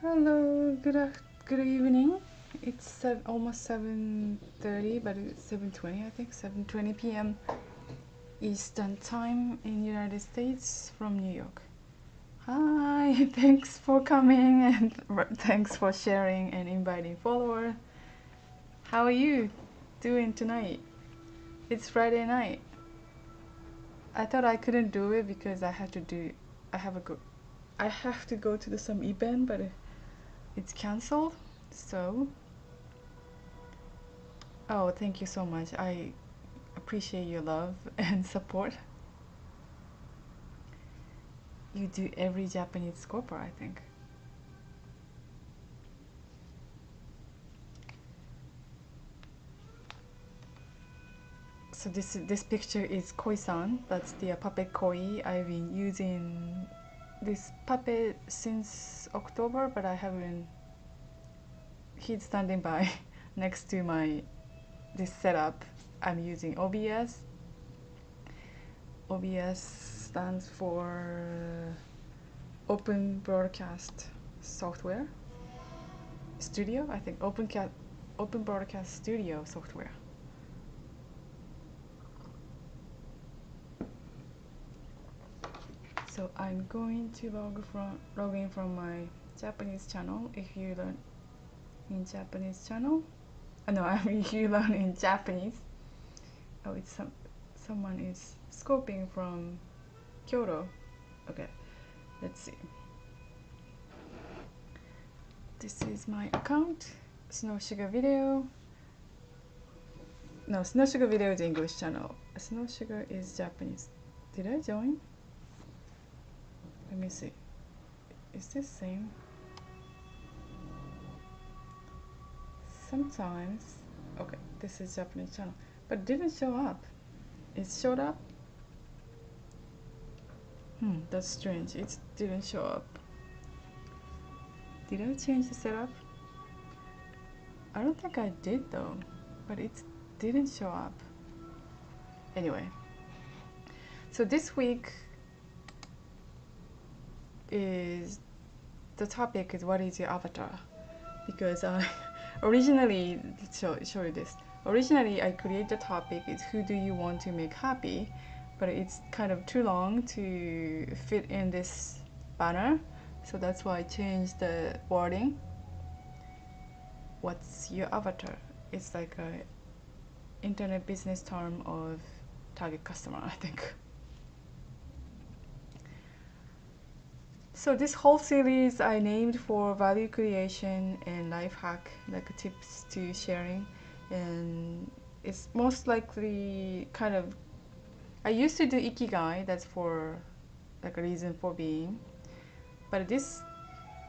Hello, good evening. It's almost 7:30, but it's 7:20, I think, 7:20 p.m. Eastern Time in United States from New York. Hi, thanks for coming and thanks for sharing and inviting followers. How are you doing tonight? It's Friday night. I thought I couldn't do it because I have to go to some event, but it's cancelled. So, oh, thank you so much. I appreciate your love and support. You do every Japanese sculptor, I think. So this picture is Koi-san. That's the puppet Koi. I've been using this puppet since October, but I haven't. He's standing by next to this setup. I'm using OBS. OBS stands for Open Broadcast Software Studio. I think Open Broadcast Studio software. So I'm going to log in from my Japanese channel. If you learn in Japanese channel, no, I mean you learn in Japanese. Oh, it's someone is scoping from Kyoto. Okay, let's see. This is my account, SnowSugarVideo. No, SnowSugarVideo is English channel. SnowSugar is Japanese. Did I join? Let me see. Is this same? Sometimes. Okay, this is Japanese channel, but it didn't show up. It showed up. That's strange. It didn't show up. Did I change the setup? I don't think I did though, but it didn't show up. Anyway, so this week is the topic is what is your avatar? Because originally, show you this. Originally, I created the topic is who do you want to make happy, but it's kind of too long to fit in this banner, so that's why I changed the wording. What's your avatar? It's like a internet business term of target customer, I think. So this whole series I named for value creation and life hack, like tips to sharing, and it's most likely kind of, I used to do ikigai, that's for like a reason for being, but this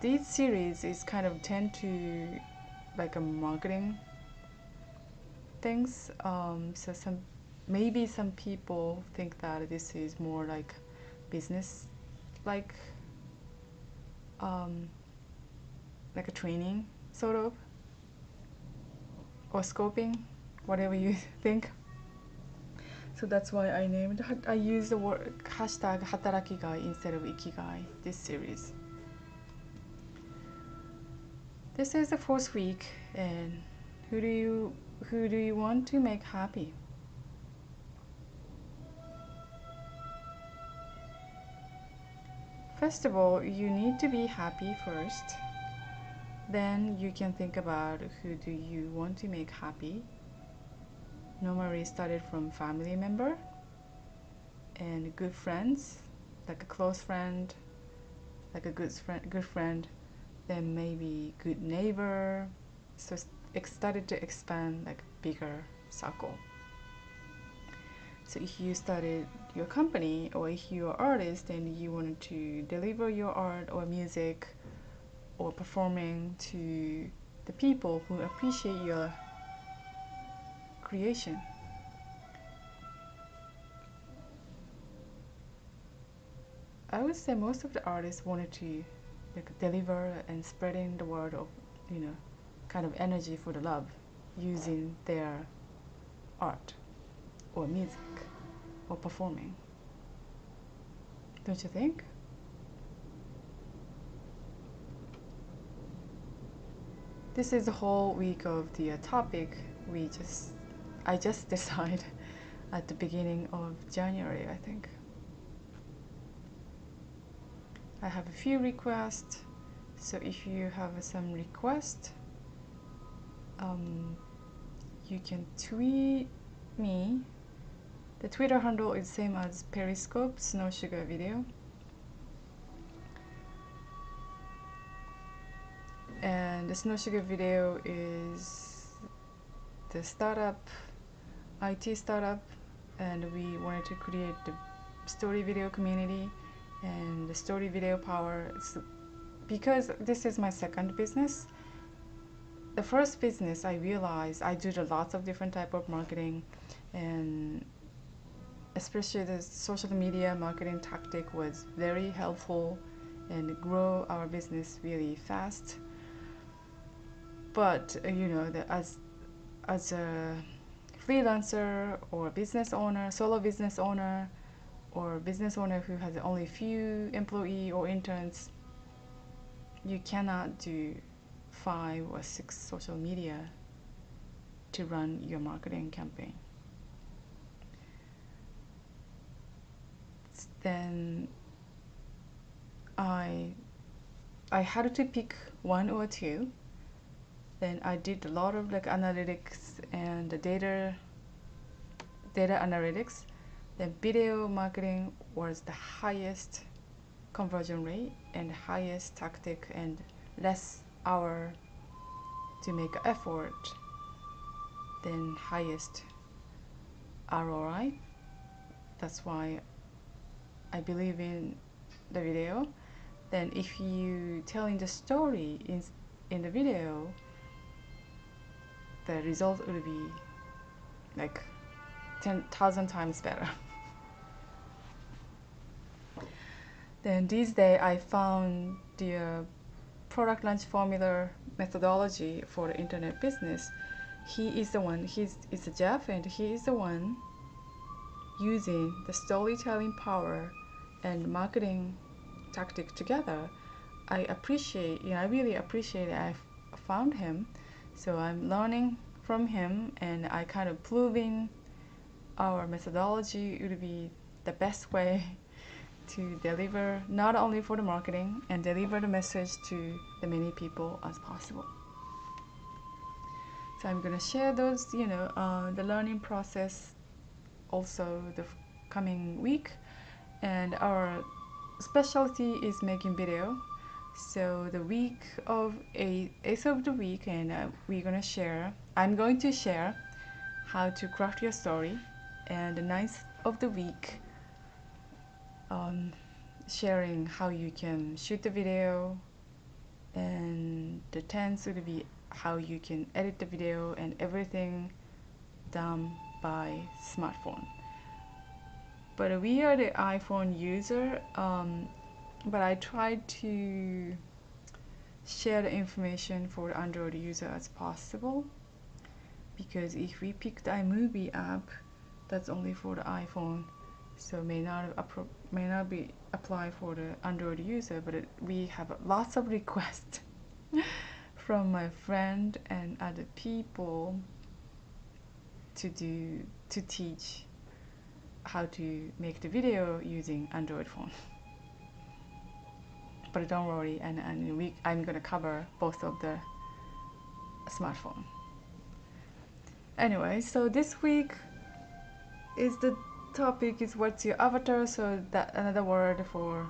series is kind of tend to like a marketing things. So maybe some people think that this is more like business, like a training sort of, or scoping, whatever you think. So that's why I use the word hashtag hatarakigai instead of ikigai this series. This is the fourth week, and who do you want to make happy? First of all, you need to be happy first. Then you can think about who do you want to make happy. Normally started from family member and good friends, like a close friend, like a good friend, then maybe good neighbor. So it started to expand like bigger circle. So if you started your company, or if you're an artist and you wanted to deliver your art or music or performing to the people who appreciate your creation. I would say most of the artists wanted to like deliver and spreading the word of, kind of energy for the love using their art or music or performing. Don't you think? this is the whole week of the topic. I just decided at the beginning of January, I think. I have a few requests, so if you have some requests, you can tweet me. The Twitter handle is same as Periscope, SnowSugarVideo. And the SnowSugarVideo is the startup, IT startup, and we wanted to create the story video community and the story video power. Because this is my second business. The first business, I realized I did lots of different type of marketing, and especially the social media marketing tactic was very helpful and grow our business really fast. But you know, as a freelancer or business owner, solo business owner, or business owner who has only few employee or interns, you cannot do 5 or 6 social media to run your marketing campaign. Then I had to pick 1 or 2. Then I did a lot of like analytics and the data analytics. Then video marketing was the highest conversion rate and highest tactic and less hour to make effort, then highest ROI. That's why I believe in the video. Then if you telling the story in the video, the result will be like 10,000 times better. Then these days I found the product launch formula methodology for the internet business. He is the one, it's Jeff, and he is the one using the storytelling power and marketing tactic together. I really appreciate it. I found him, so I'm learning from him, and I kind of proving our methodology would be the best way to deliver not only for the marketing and deliver the message to the many people as possible. So I'm gonna share those, the learning process also the coming week. And our specialty is making video. So the week of 8th of the week, and I'm going to share how to craft your story, and the 9th of the week, sharing how you can shoot the video, and the 10th will be how you can edit the video and everything done by smartphone. But we are the iPhone user, but I tried to share the information for the Android user as possible, because if we pick the iMovie app, that's only for the iPhone, so may not be applied for the Android user. But we have lots of requests from my friend and other people to teach how to make the video using Android phone. But don't worry, I'm gonna cover both of the smartphone. Anyway, so this week is the topic is what's your avatar. So that another word for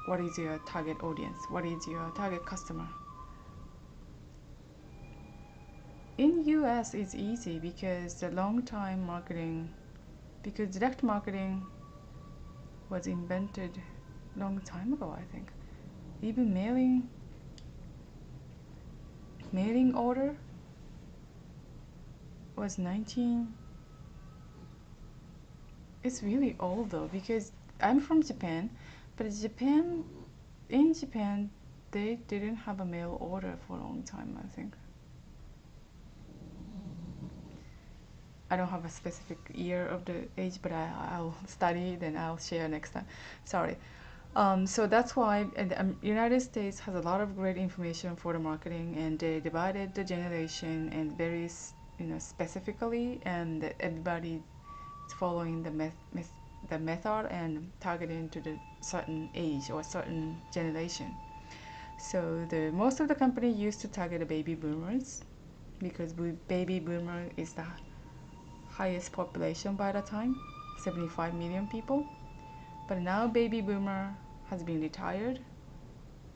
what is your target audience, what is your target customer. In US it's easy because the long time marketing, because direct marketing was invented long time ago, I think. Even mailing order was 19. It's really old though, because I'm from Japan, but in Japan they didn't have a mail order for a long time, I think. I don't have a specific year of the age, but I'll study, then I'll share next time. Sorry. So that's why the United States has a lot of great information for the marketing, and they divided the generation and very, specifically, and everybody is following the method and targeting to the certain age or certain generation. So the most of the company used to target the baby boomers because baby boomer is the highest population by the time, 75 million people. But now baby boomer has been retired,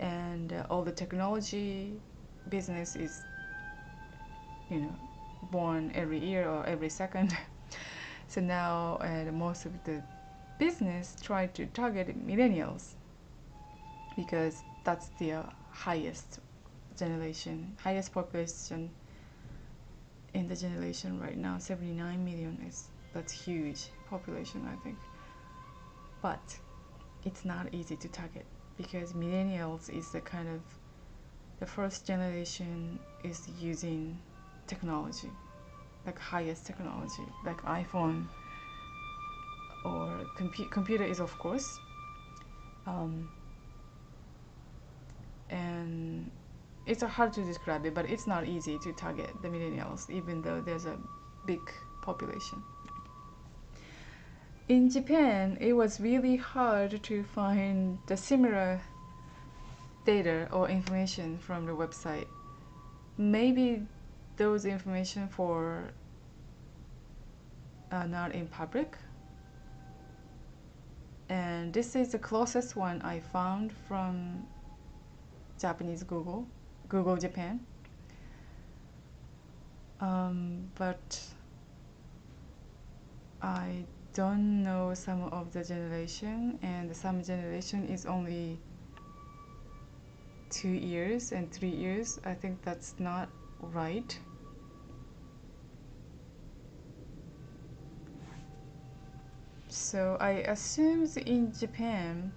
and all the technology business is, you know, born every year or every second. So now most of the business try to target millennials because that's the highest generation, highest population in the generation right now. 79 million that's huge population, I think. But it's not easy to target because millennials is the kind of the first generation is using technology, like highest technology, like iPhone or computer is of course, and it's hard to describe it, but it's not easy to target the millennials even though there's a big population. In Japan, it was really hard to find the similar data or information from the website. Maybe those information for not in public. And this is the closest one I found from Japanese Google Japan. But I don't know some of the generation, and some generation is only 2 years and 3 years. I think that's not right. So I assume in Japan,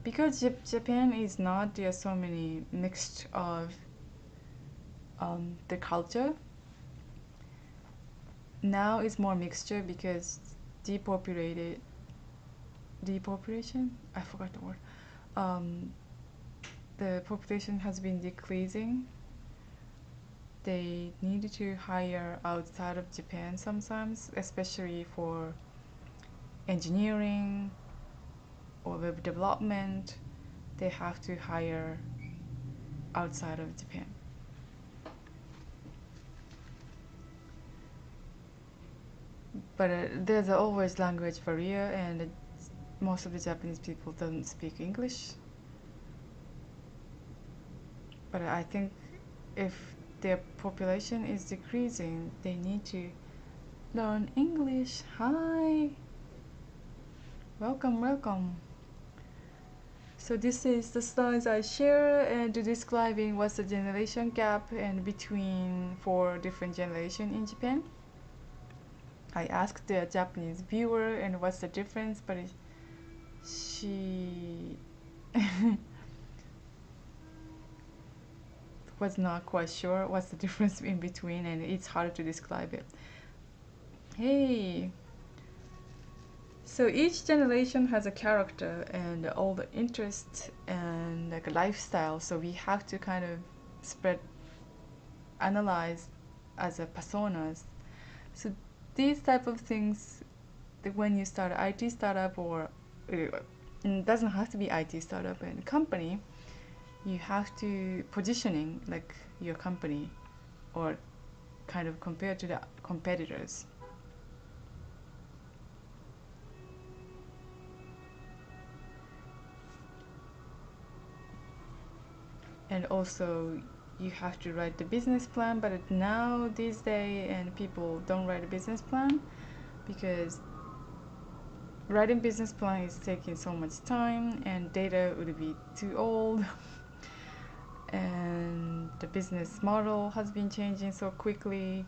because Japan is not there so many mixed of the culture. Now it's more mixture because depopulation, I forgot the word. The population has been decreasing. They need to hire outside of Japan sometimes, especially for engineering or web development. They have to hire outside of Japan. But there's always language barrier, and most of the Japanese people don't speak English. But I think if their population is decreasing, they need to learn English. Hi, welcome. So this is the slides I share and describing what's the generation gap and between 4 different generations in Japan. I asked the Japanese viewer and what's the difference, but she was not quite sure what's the difference in between, and it's hard to describe it. Hey! So each generation has a character and all the interests and like a lifestyle, so we have to kind of analyze as a personas. So these type of things, when you start an IT startup, or it doesn't have to be IT startup and company, you have to positioning like your company or kind of compared to the competitors. And also you have to write the business plan, but now these days and people don't write a business plan because writing business plan is taking so much time and data would be too old and the business model has been changing so quickly.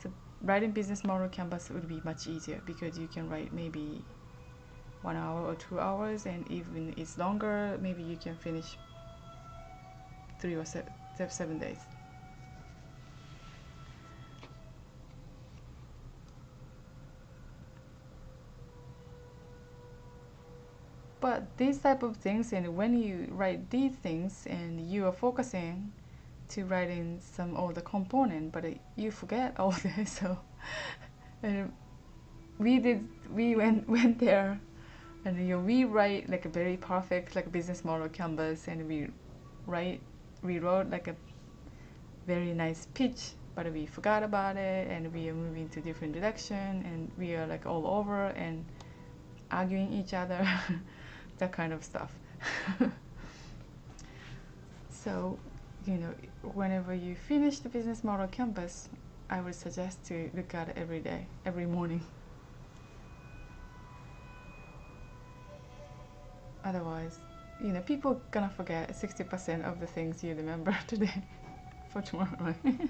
So writing business model canvas would be much easier because you can write maybe 1 hour or 2 hours, and even it's longer, maybe you can finish 3 or 7 days. But these type of things, and when you write these things and you are focusing to write in some of the component, but you forget all this. So and we went there, and we write like a very perfect like business model canvas, and we wrote like a very nice pitch, but we forgot about it, and we are moving to different direction, and we are like all over and arguing each other, that kind of stuff. So, whenever you finish the business model canvas, I would suggest to look at it every day, every morning. Otherwise, people gonna forget 60% of the things you remember today for tomorrow, right?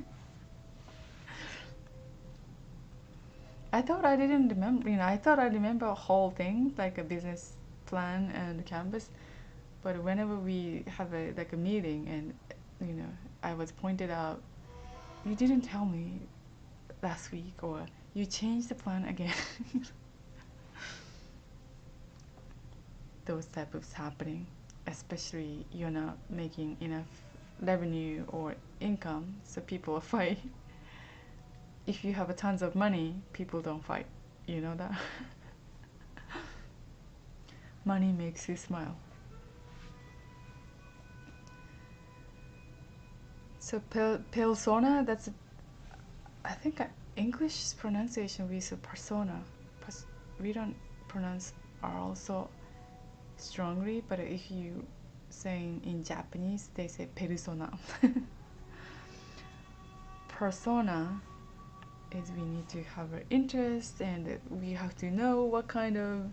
I thought I didn't remember, I thought I remember a whole thing, like a business plan and canvas. But whenever we have a meeting, and I was pointed out, you didn't tell me last week, or you changed the plan again. Those type of happening, especially you're not making enough revenue or income, so people fight. If you have tons of money, people don't fight. You know that? Money makes you smile. So persona, that's I think English pronunciation we say persona. We don't pronounce R also strongly, but if you saying in Japanese, they say persona. Persona is we need to have an interest, and we have to know what kind of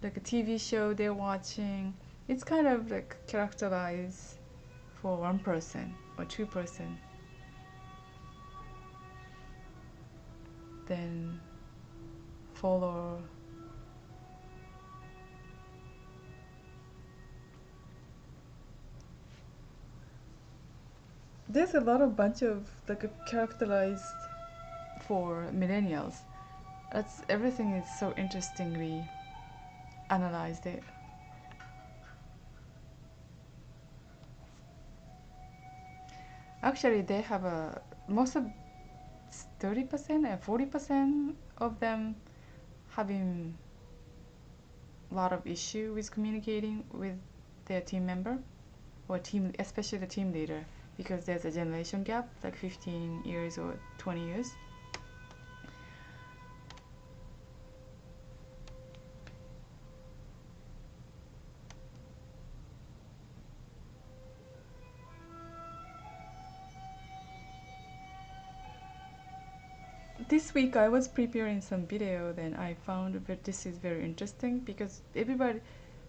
like a TV show they're watching. It's kind of like characterized for one person or two person. Then follow there's a lot of bunch of like a characterized for millennials. That's everything is so interestingly analyzed it. Actually, they have a most of 30% and 40% of them having a lot of issue with communicating with their team member or team, especially the team leader, because there's a generation gap, like 15 years or 20 years. This week I was preparing some video, then I found that this is very interesting because everybody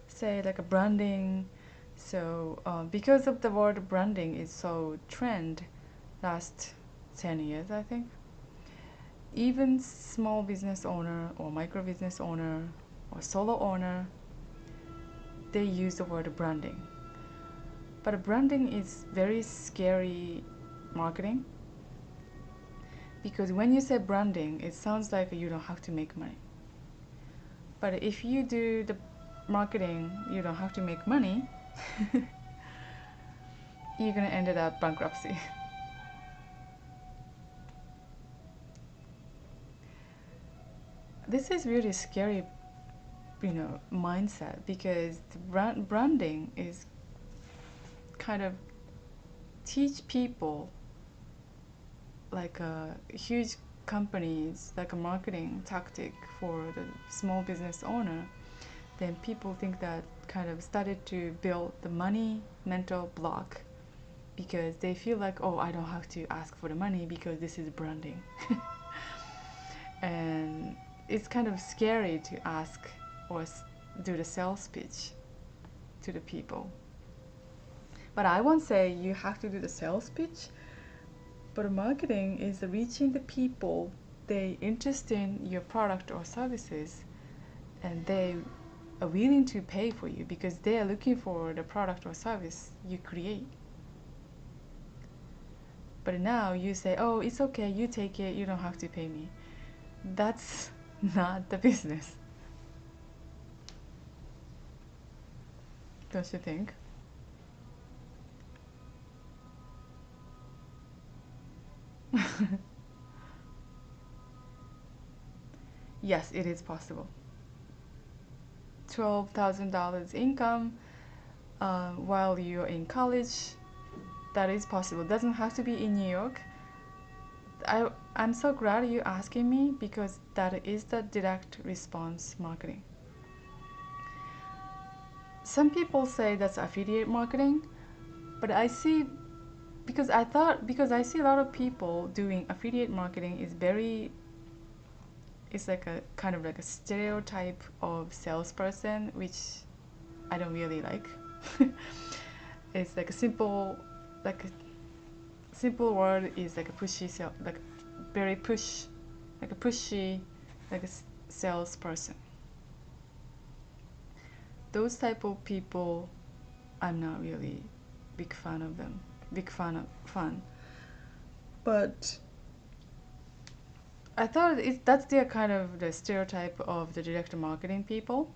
say like a branding. So because of the word branding is so trend last 10 years, I think, even small business owner or micro business owner or solo owner, they use the word branding. But branding is very scary marketing, because when you say branding, it sounds like you don't have to make money. But if you do the marketing, you don't have to make money, you're gonna end up bankruptcy. This is really scary, mindset, because the branding is kind of teach people like a huge companies, like a marketing tactic for the small business owner. Then people think that kind of started to build the money mental block, because they feel like, oh, I don't have to ask for the money because this is branding. And it's kind of scary to ask or do the sales pitch to the people. But I won't say you have to do the sales pitch, but marketing is reaching the people they interested in your product or services, and they are willing to pay for you because they are looking for the product or service you create. But now you say, oh, it's okay, you take it, you don't have to pay me. That's not the business. Don't you think? Yes, it is possible. $12,000 income while you're in college, that is possible. Doesn't have to be in New York. I'm so glad you asking me, because that is the direct response marketing. Some people say that's affiliate marketing, but I see, because I see a lot of people doing affiliate marketing is very, it's like a kind of like a stereotype of salesperson, which I don't really like. It's like a simple, like a simple word is like a pushy sale, like very push, like a pushy, like a salesperson. Those type of people, I'm not really big fan of them. Big fan of fun. But I thought that's the kind of the stereotype of the direct marketing people,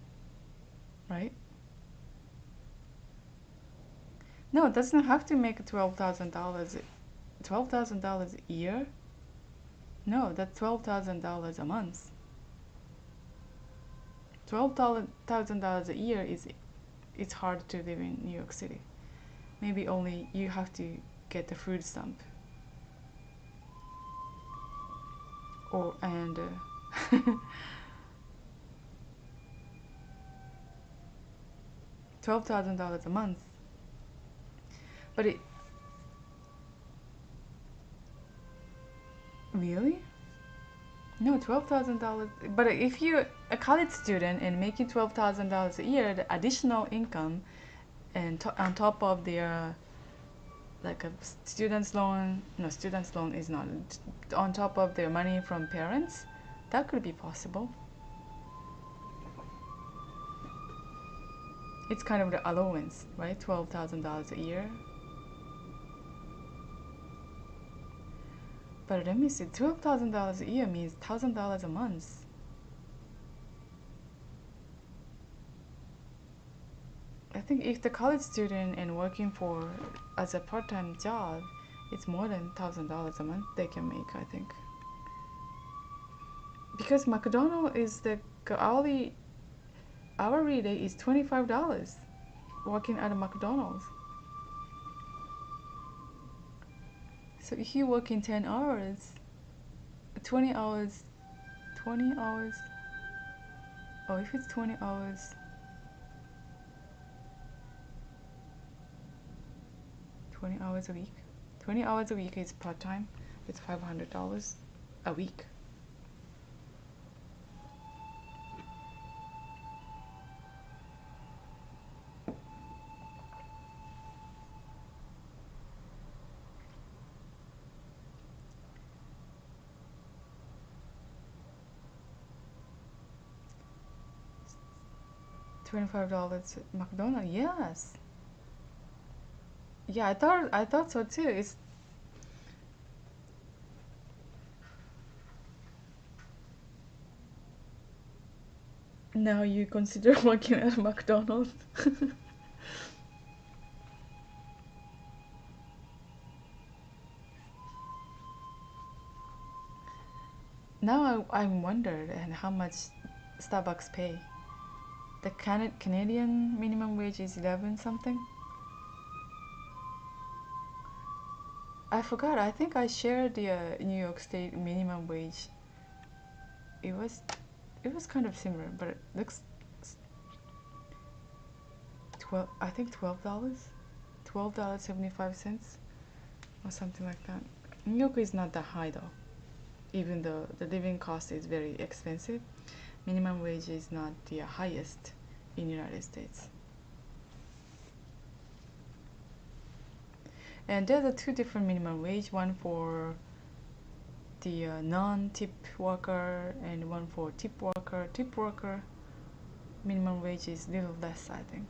right? No, it doesn't have to make $12,000. $12,000 a year? No, that's $12,000 a month. $12,000 a year is, it's hard to live in New York City. Maybe only you have to get the food stamp. Or and $12,000 a month. But it really? No, $12,000. But if you're a college student and making $12,000 a year, the additional income, and on top of their like a student's loan, no, student's loan is not, on top of their money from parents, that could be possible. It's kind of the allowance, right? $12,000 a year. But let me see, $12,000 a year means $1,000 a month. I think if the college student and working for as a part-time job, it's more than $1,000 a month they can make, I think. Because McDonald's is the hourly rate is $25 working at a McDonald's. So if you work in 10 hours, 20 hours, 20 hours, oh, if it's 20 hours, 20 hours a week. 20 hours a week is part-time. It's $500 a week. $25 McDonald's, yes. Yeah, I thought so too. It's now you consider working at McDonald's. Now I'm wondered and how much Starbucks pay. The Canadian minimum wage is 11 something. I forgot. I think I shared the New York State minimum wage. It was kind of similar, but it looks 12. I think $12, $12.75 or something like that. New York is not that high though. Even though the living cost is very expensive, minimum wage is not the highest in United States. And there's a two different minimum wage, one for the non-tip worker and one for tip worker. Tip worker minimum wage is a little less, I think.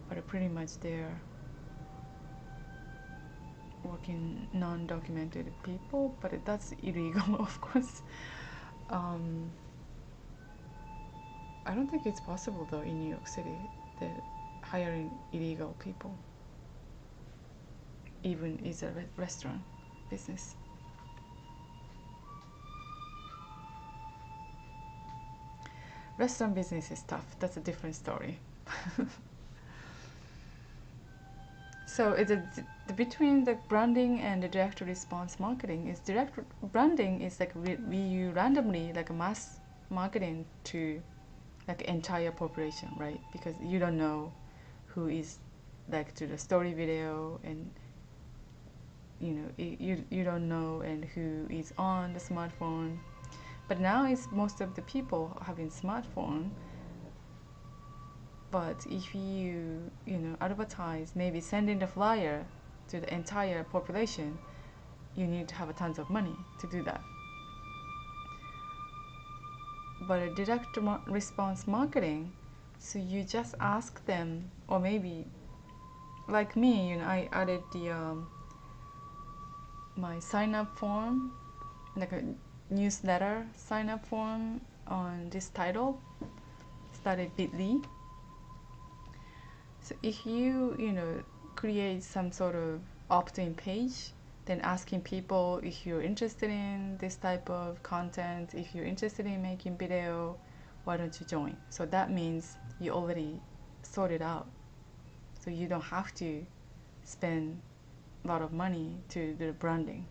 But pretty much they're working non-documented people, but that's illegal, of course. I don't think it's possible though in New York City that hiring illegal people, even is a restaurant business. Restaurant business is tough. That's a different story. So it's between the branding and the direct response marketing is direct branding is like we randomly like a mass marketing to like entire population, right? Because you don't know who is like to the story video, and you don't know and who is on the smartphone. But now it's most of the people having smartphone. But if you advertise, maybe sending the flyer to the entire population, you need to have a tons of money to do that. But a direct response marketing, so you just ask them, or maybe like me, I added the my sign up form, like a newsletter sign up form on this title, started bit.ly. So if you create some sort of opt-in page, then asking people if you're interested in this type of content, if you're interested in making video, why don't you join? So that means you already sorted out. So you don't have to spend a lot of money to do the branding.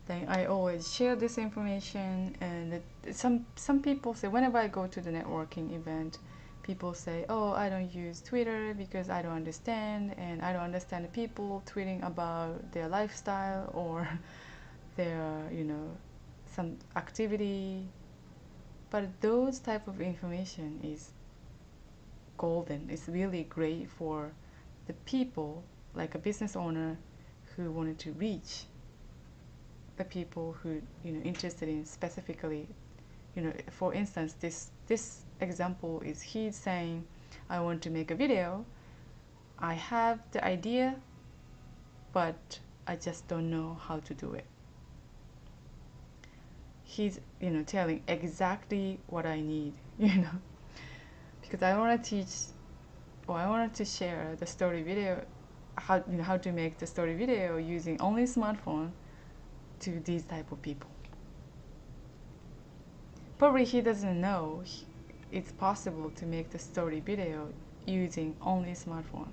Then I always share this information, and some people say, whenever I go to the networking event, people say, oh, I don't use Twitter because I don't understand, and I don't understand the people tweeting about their lifestyle or their some activity. But those type of information is golden. It's really great for the people, like a business owner who wanted to reach the people who interested in specifically, for instance, this example is he saying, I want to make a video, I have the idea, but I just don't know how to do it. He's telling exactly what I need, because I want to teach, or I wanted to share the story video, how to make the story video using only smartphone to these type of people. Probably he doesn't know it's possible to make the story video using only smartphone.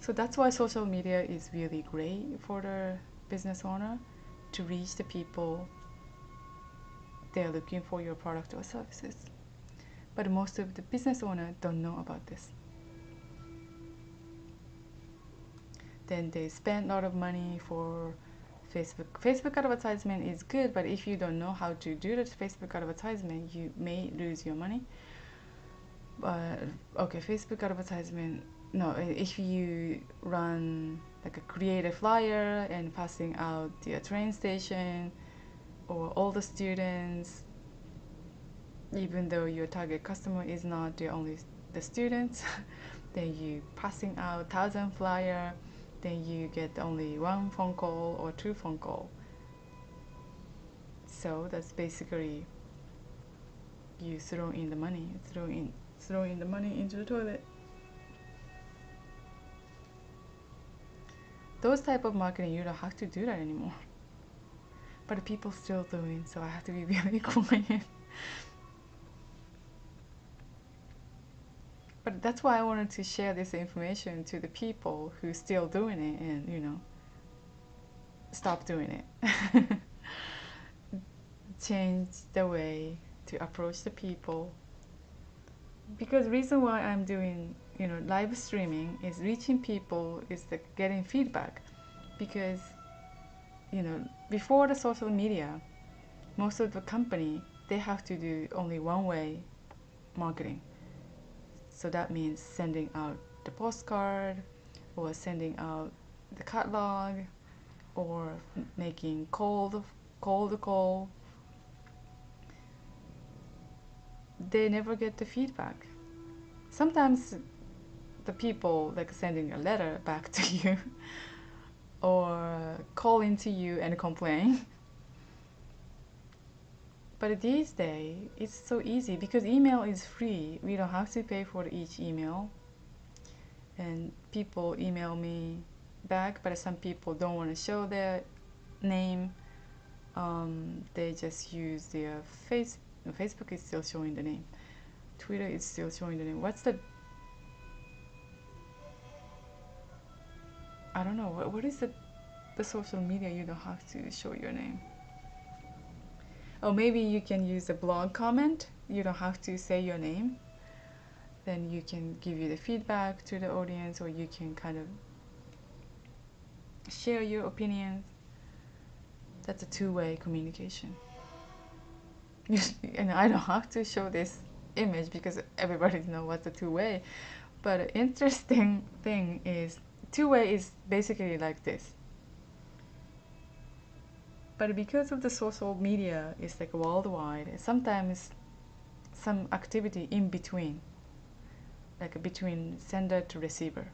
So that's why social media is really great for the business owner to reach the people they're looking for your product or services. But most of the business owners don't know about this. Then they spend a lot of money for Facebook. Facebook advertisement is good, but if you don't know how to do the Facebook advertisement, you may lose your money. But okay, Facebook advertisement, no, if you run like a creative flyer and passing out the train station or all the students, even though your target customer is not the students, then you passing out 1,000 flyer, then you get only 1 phone call or 2 phone call. So that's basically you throw in the money into the toilet. Those type of marketing, you don't have to do that anymore. But people still doing, so I have to be really quiet. But that's why I wanted to share this information to the people who still doing it and stop doing it. Change the way to approach the people. Because reason why I'm doing live streaming is reaching people, is the getting feedback. Because before the social media, most of the company, they have to do only one way marketing. So that means sending out the postcard, or sending out the catalog, or making cold call. They never get the feedback. Sometimes the people like sending a letter back to you or calling to you and complain. But these days, it's so easy because email is free. We don't have to pay for each email. And people email me back, but some people don't want to show their name. They just use their face. No, Facebook is still showing the name. Twitter is still showing the name. What's the... I don't know. What is the social media you don't have to show your name? Oh, maybe you can use a blog comment. You don't have to say your name. Then you can give you the feedback to the audience, or you can kind of share your opinions. That's a two-way communication. And I don't have to show this image because everybody knows what's a two-way. But an interesting thing is two-way is basically like this. But because of the social media, it's like worldwide. Sometimes some activity in between, like between sender to receiver.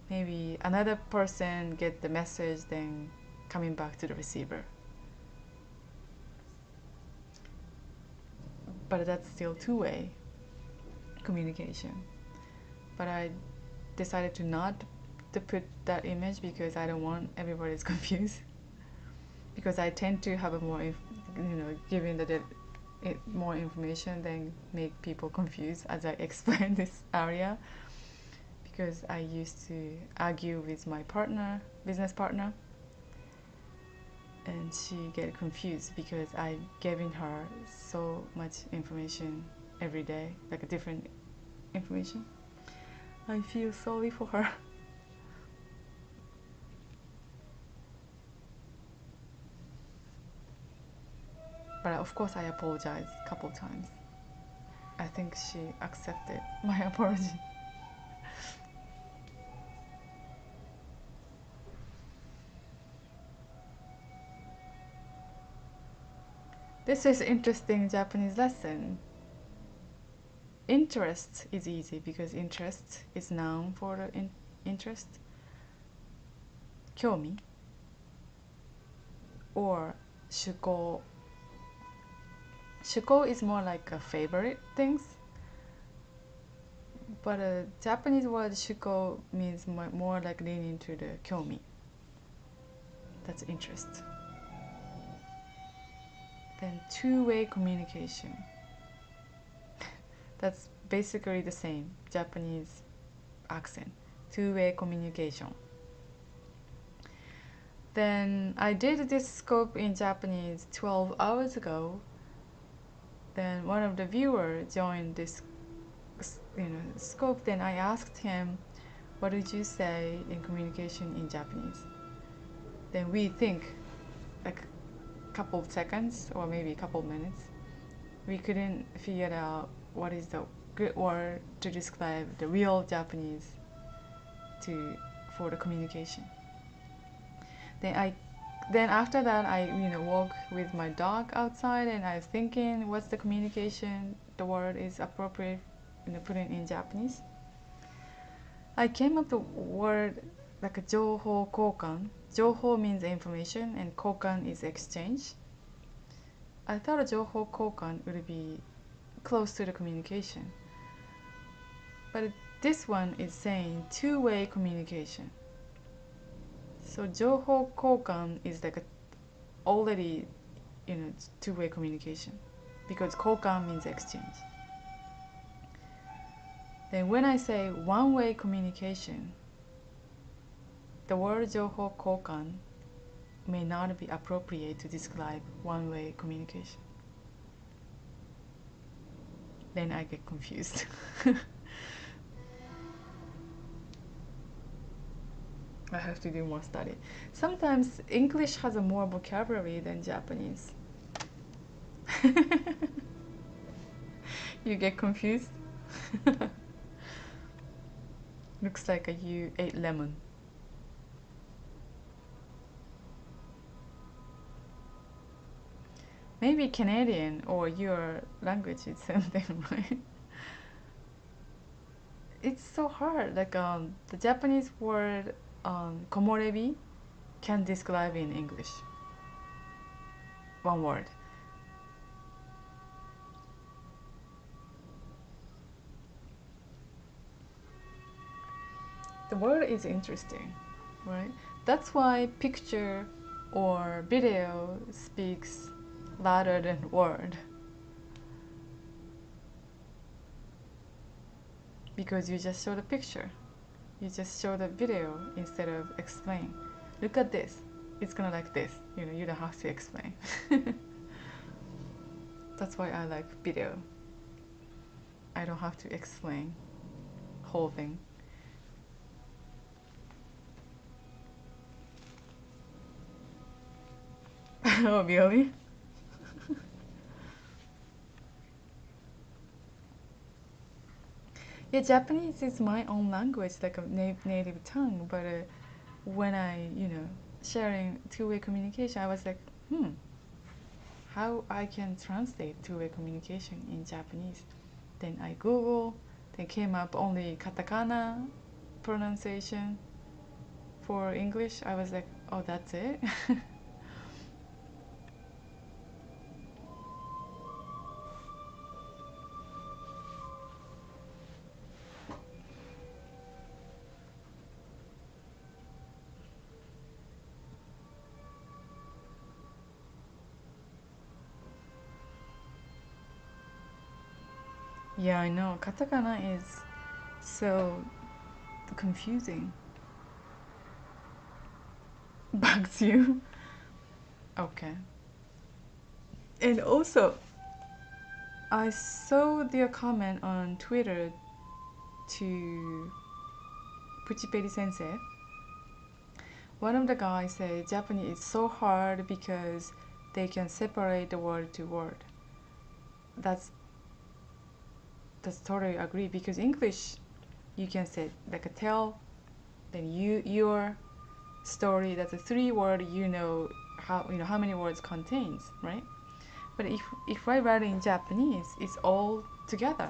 Maybe another person get the message, then coming back to the receiver. But that's still two-way communication. But I decided to not to put that image because I don't want everybody's confused. Because I tend to have a more, giving more information than make people confused as I explain this area. Because I used to argue with my business partner, and she get confused because I giving her so much information every day, like a different information. I feel sorry for her. But of course I apologized a couple times. I think she accepted my apology. This is interesting Japanese lesson. Interest is easy because interest is noun for the interest. 興味 or 趣向. 趣向 is more like a favorite things. But a Japanese word 趣向 means more like leaning to the 興味. That's interest. Then two-way communication. That's basically the same Japanese accent. Two-way communication. Then I did this scope in Japanese 12 hours ago. Then one of the viewers joined this scope. Then I asked him, what did you say in communication in Japanese? Then we think like a couple of seconds or maybe a couple of minutes. We couldn't figure out what is the good word to describe the real Japanese for the communication. Then after that I walk with my dog outside, and I was thinking what's the communication the word is appropriate put in Japanese. I came up with the word like a 情報交換. 情報 means information and 交換 is exchange. I thought a 情報交換 would be close to the communication. But this one is saying two-way communication. So 情報交換 is like already two-way communication because 交換 means exchange. Then when I say one-way communication, the word 情報交換 may not be appropriate to describe one-way communication. Then I get confused. I have to do more study. Sometimes English has a more vocabulary than Japanese. You get confused? Looks like you ate lemon. Maybe Canadian or your language is something, right? it's so hard. Like the Japanese word komorebi can describe in English. One word. The word is interesting, right? That's why picture or video speaks louder than word. Because you just show the picture. You just show the video instead of explain. Look at this. It's gonna like this. You know, you don't have to explain. That's why I like video. I don't have to explain whole thing. Oh, really? Yeah, Japanese is my own language, like a native tongue. But when I, sharing two-way communication, I was like, how I can translate two-way communication in Japanese. Then I Google, then came up only katakana pronunciation for English. I was like, oh, that's it? Yeah, I know. Katakana is so confusing. Bugs you? Okay. And also, I saw their comment on Twitter to Puchiperi sensei. One of the guys said Japanese is so hard because they can separate the word to word. That's totally agree, because English you can say like a tell, then your story. That's a 3 word. How many words contains, right? But if I write in Japanese, it's all together.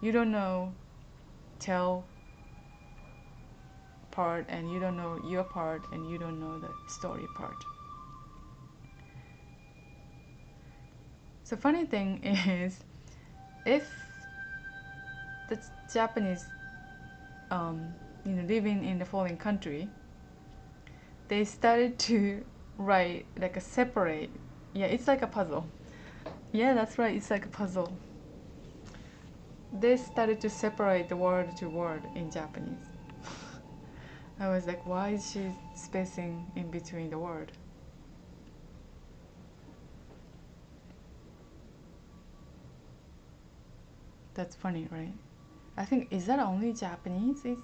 You don't know tell part, and you don't know your part, and you don't know the story part. So funny thing is, if the Japanese, living in the foreign country, they started to write like a separate. Yeah, it's like a puzzle. Yeah, that's right. It's like a puzzle. They started to separate the word to word in Japanese. I was like, why is she spacing in between the word? That's funny, right? I think, is that only Japanese is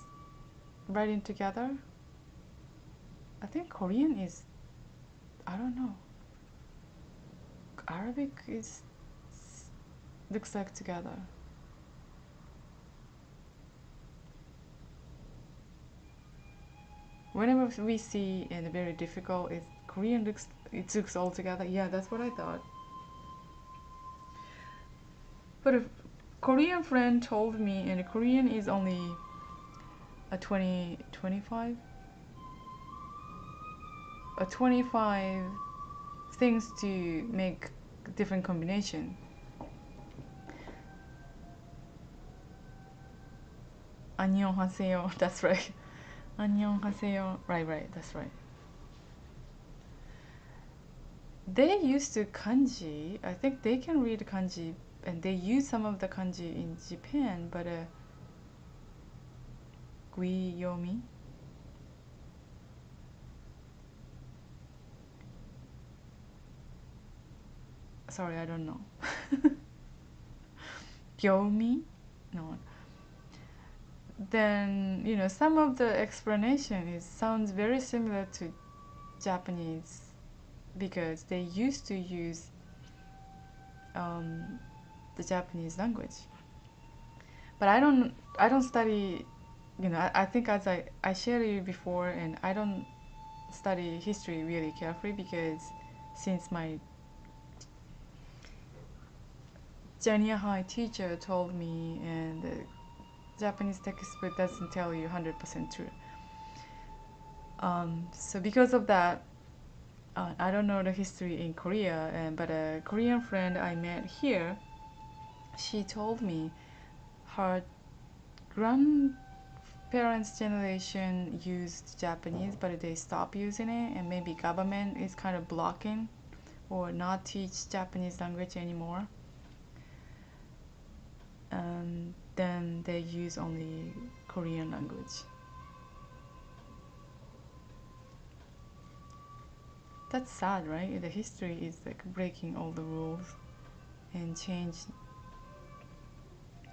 writing together? I think Korean is, I don't know. Arabic is looks like together. Whenever we see and very difficult, it's Korean looks all together. Yeah, that's what I thought. But a Korean friend told me, and Korean is only a 25 things to make different combination. 안녕하세요. That's right. 안녕하세요. Right. That's right. They used to kanji. I think they can read kanji, and they use some of the kanji in Japan. But Guiyomi. Sorry, I don't know. Gyomi? No. Then, some of the explanation sounds very similar to Japanese, because they used to use the Japanese language. But I don't study, I think, as I shared you before, and I don't study history really carefully, because since my junior high teacher told me, and Japanese textbook doesn't tell you 100% true. So because of that, I don't know the history in Korea, but a Korean friend I met here, she told me her grandparents' generation used Japanese, but they stopped using it, and maybe government is kind of blocking or not teach Japanese language anymore. And then they use only Korean language. That's sad, right? The history is like breaking all the rules and change,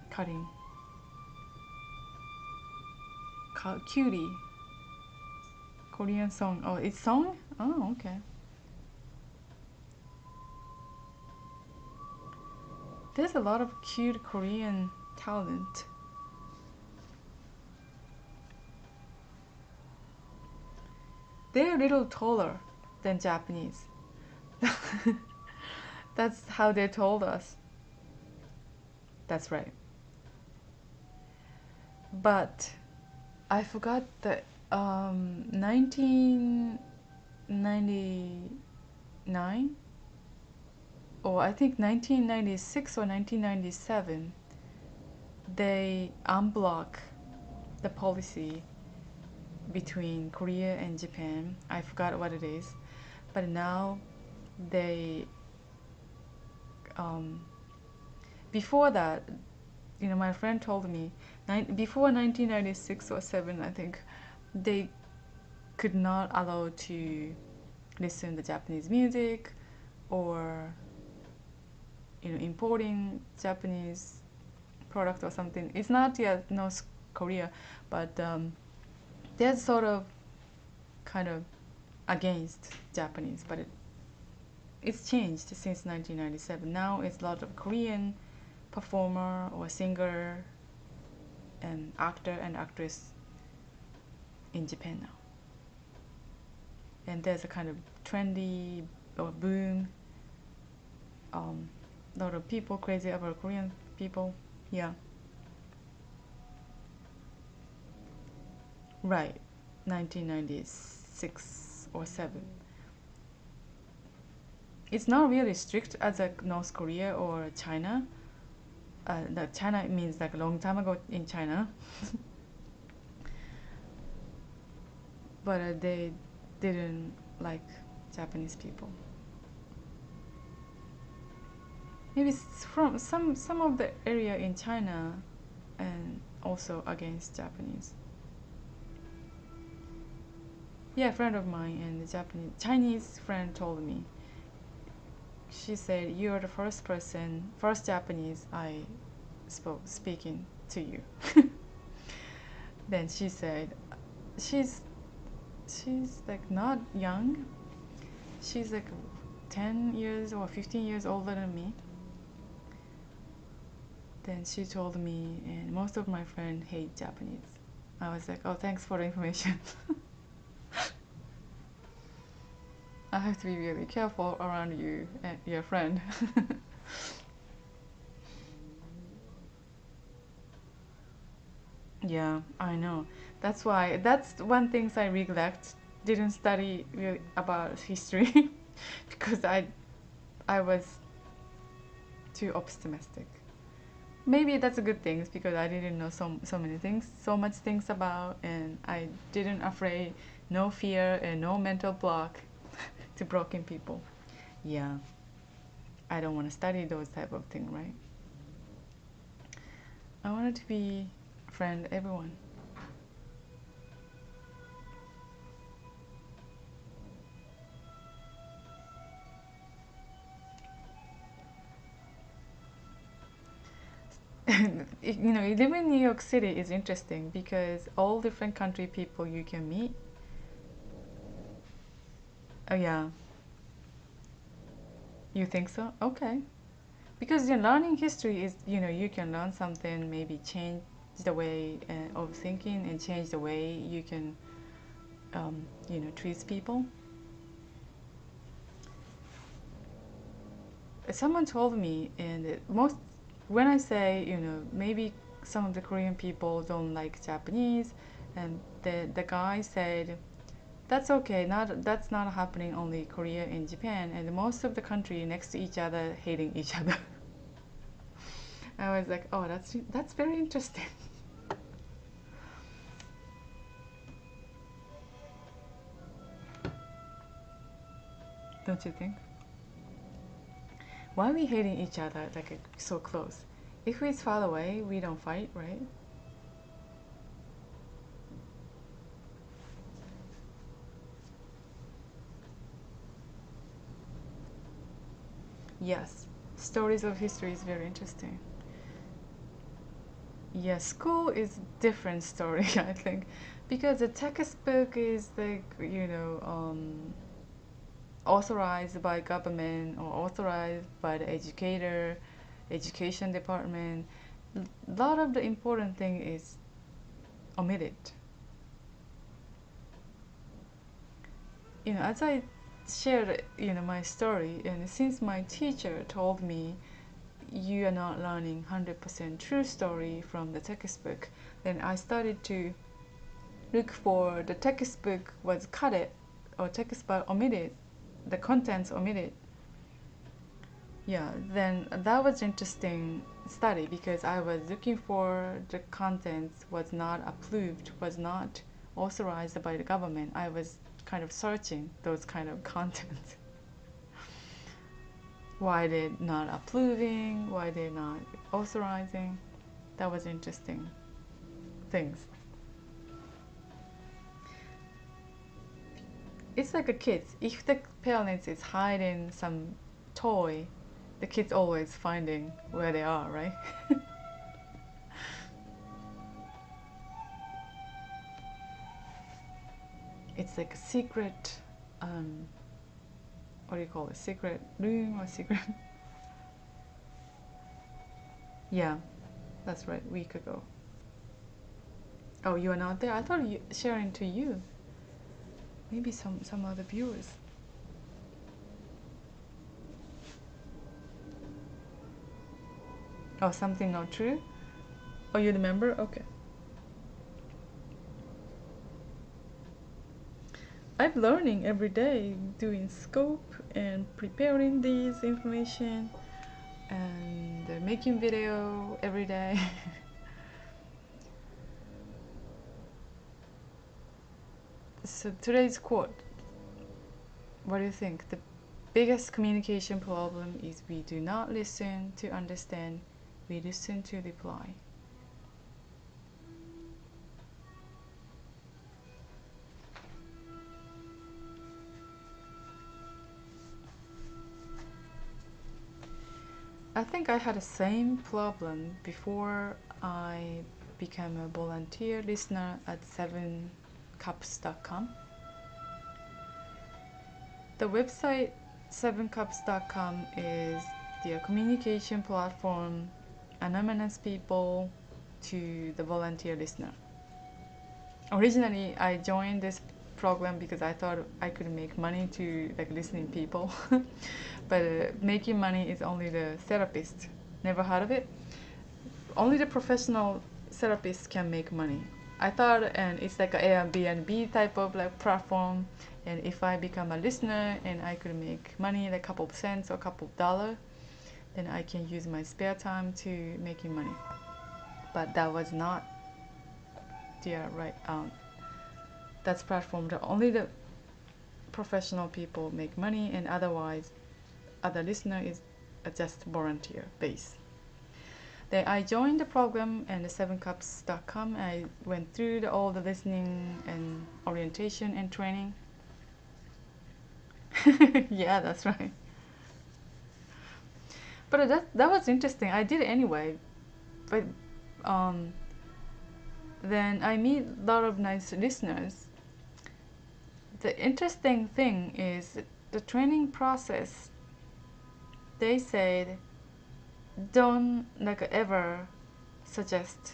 cutting. Cutie. Korean song. Oh, it's song? Oh, okay. There's a lot of cute Korean talent. They're a little taller than Japanese. That's how they told us. That's right. But I forgot that 1999, or I think 1996 or 1997, they unblock the policy between Korea and Japan. I forgot what it is, but now they before that, you know, my friend told me before 1996 or 7, I think, they could not allow to listen to Japanese music or, you know, importing Japanese product or something. It's not yet North Korea, but they're sort of kind of against Japanese, but it's changed since 1997. Now it's a lot of Korean performer or singer and actor and actress in Japan now. And there's a kind of trendy or boom. A lot of people crazy about Korean people. Yeah. Right. 1996 or 7. It's not really strict as like North Korea or China. China means like a long time ago in China. But they didn't like Japanese people. Maybe from some of the area in China, and also against Japanese. Yeah, a friend of mine and the Chinese friend told me. She said, "You are the first Japanese I speaking to you." Then she said, she's like not young. She's like 10 years or 15 years older than me. Then she told me, and most of my friends hate Japanese. I was like, oh, thanks for the information. I have to be really careful around you and your friend. Yeah, I know. That's one thing I regret. Didn't study really about history because I was too optimistic. Maybe that's a good thing because I didn't know so many things, so much things about, and I didn't afraid, no fear and no mental block to broken people. Yeah, I don't want to study those type of things, right? I wanted to be a friend everyone. You know, living in New York City is interesting because all different country people you can meet. Oh yeah, you think so? Okay. Because learning history is, you know, you can learn something, maybe change the way of thinking and change the way you can, you know, treat people. Someone told me, and when I say, you know, maybe some of the Korean people don't like Japanese, and the guy said that's okay. That's not happening only Korea and Japan, and most of the country next to each other hating each other. I was like, oh, that's very interesting. Don't you think? Why are we hating each other like so close? If it's far away, we don't fight, right? Yes, stories of history is very interesting. Yes, school is different story, I think, because the textbook is like, authorized by government or authorized by the education department. A lot of the important thing is omitted. As I shared, my story, and since my teacher told me you are not learning 100% true story from the textbook, then I started to look for the textbook was cut it or textbook omitted, the contents omitted. Yeah, then that was interesting study because I was looking for the contents was not approved, was not authorized by the government. I was kind of searching those kind of contents. Why they're not approving, why they're not authorizing. That was interesting things. It's like a kid. If the parents is hiding some toy, the kids always finding where they are, right? It's like a secret, what do you call it? Secret room or secret? Yeah, that's right. Week ago. Oh, you are not there. I thought you sharing to you. Maybe some other viewers. Oh, something not true. Oh, you remember? Okay. I'm learning every day, doing scope and preparing these information and making video every day. So today's quote. What do you think? The biggest communication problem is we do not listen to understand, we listen to reply. I think I had the same problem before I became a volunteer listener at 7cups.com. The website 7cups.com is the communication platform, anonymous people to the volunteer listener. Originally, I joined this program because I thought I could make money to like listening people, but making money is only the therapist. Never heard of it. Only the professional therapists can make money. I thought, and it's like a Airbnb type of like platform. And if I become a listener and I could make money, like a couple of cents or a couple of dollars, then I can use my spare time to making money. But that was not the right. That's platform that only the professional people make money, and otherwise, other listener is just volunteer base. Then I joined the program and the 7cups.com. I went through all the listening and orientation and training. Yeah, that's right. But that was interesting. I did it anyway. But then I meet a lot of nice listeners. The interesting thing is the training process. They said don't like ever suggest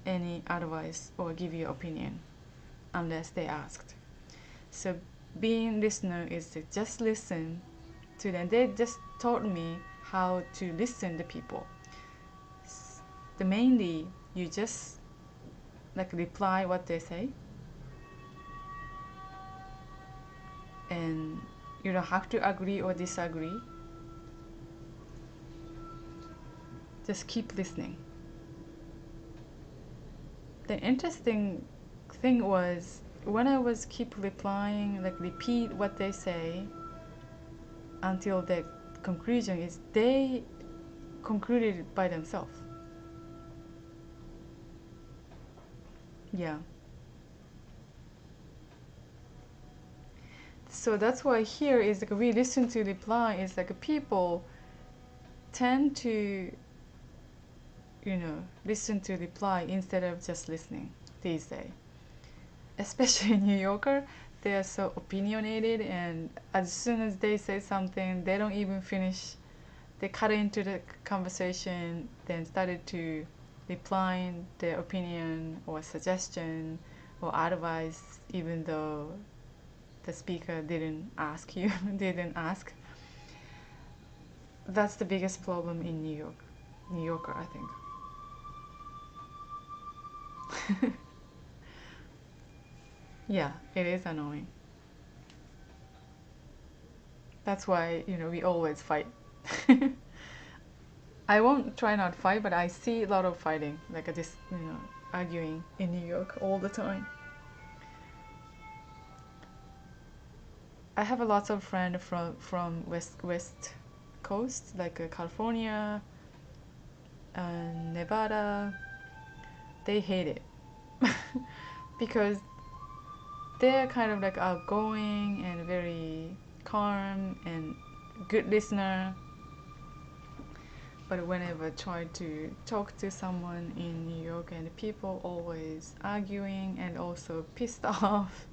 any advice or give your opinion unless they asked. So being listener is to just listen to them. They just taught me how to listen to people. The mainly You just like reply what they say, and you don't have to agree or disagree. Just keep listening. The interesting thing was when I was keep replying, like repeat what they say until the conclusion is they concluded it by themselves. Yeah. So that's why here is like we listen to reply is like people tend to, you know, listen to reply instead of just listening these days. Especially New Yorker, they are so opinionated, and as soon as they say something, they don't even finish. They cut into the conversation, then started to reply their opinion or suggestion or advice, even though the speaker didn't ask you, didn't ask. That's the biggest problem in New York, New Yorker, I think. Yeah, it is annoying. That's why, you know, we always fight. I won't try not fight, but I see a lot of fighting, like this, you know, arguing in New York all the time. I have a lot of friends from West Coast, like California and Nevada. They hate it because they're kind of like outgoing and very calm and good listener. But whenever I try to talk to someone in New York, and people always arguing and also pissed off,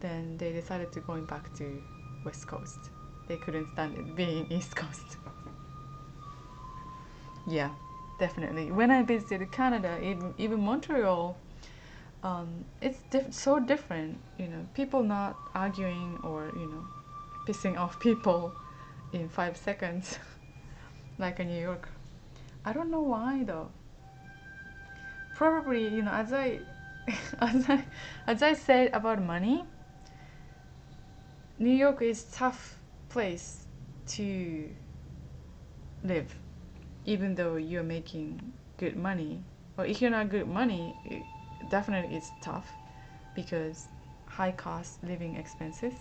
then they decided to going back to West Coast. They couldn't stand it being East Coast. Yeah, definitely. When I visited Canada, even Montreal, it's so different. You know, people not arguing or, you know, pissing off people in 5 seconds like in New York. I don't know why though. Probably, you know, as I as I said about money, New York is tough place to live, even though you're making good money. Or if you're not good money, definitely it's tough because high cost living expenses.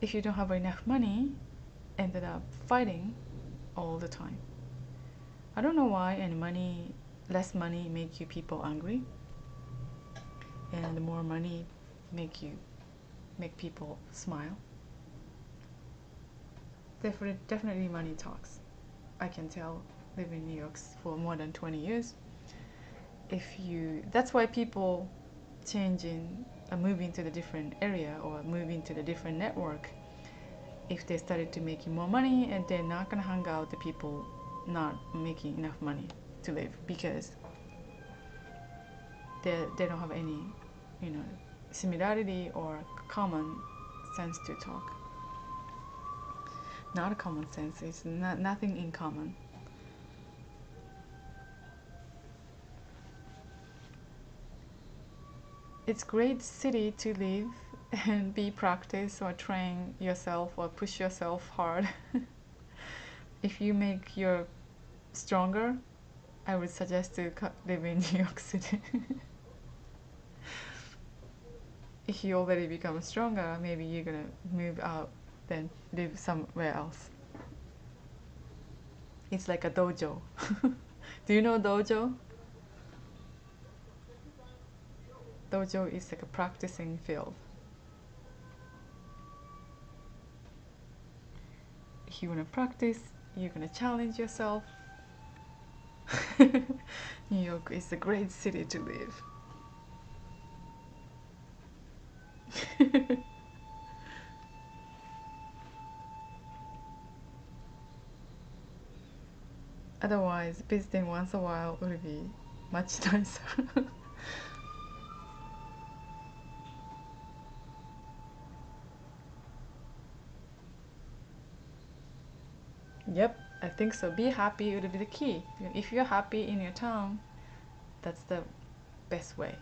If you don't have enough money, ended up fighting all the time. I don't know why, and less money make you people angry, and more money make people smile. Definitely money talks. I can tell living in New York for more than 20 years. That's why people moving to the different area or moving to the different network. If they started to making more money, and they're not gonna hang out the people not making enough money to live because they don't have any, you know, similarity or common sense to talk. Not a common sense. It's nothing in common. It's great city to live and be practice or train yourself or push yourself hard. If you make your stronger, I would suggest to live in New York City. If you already become stronger, maybe you're gonna move out, then live somewhere else. It's like a dojo. Do you know dojo? Dojo is like a practicing field. If you wanna practice, you're gonna challenge yourself. New York is a great city to live. Otherwise, visiting once a while would be much nicer. Yep, I think so. Be happy would be the key. If you're happy in your town, that's the best way.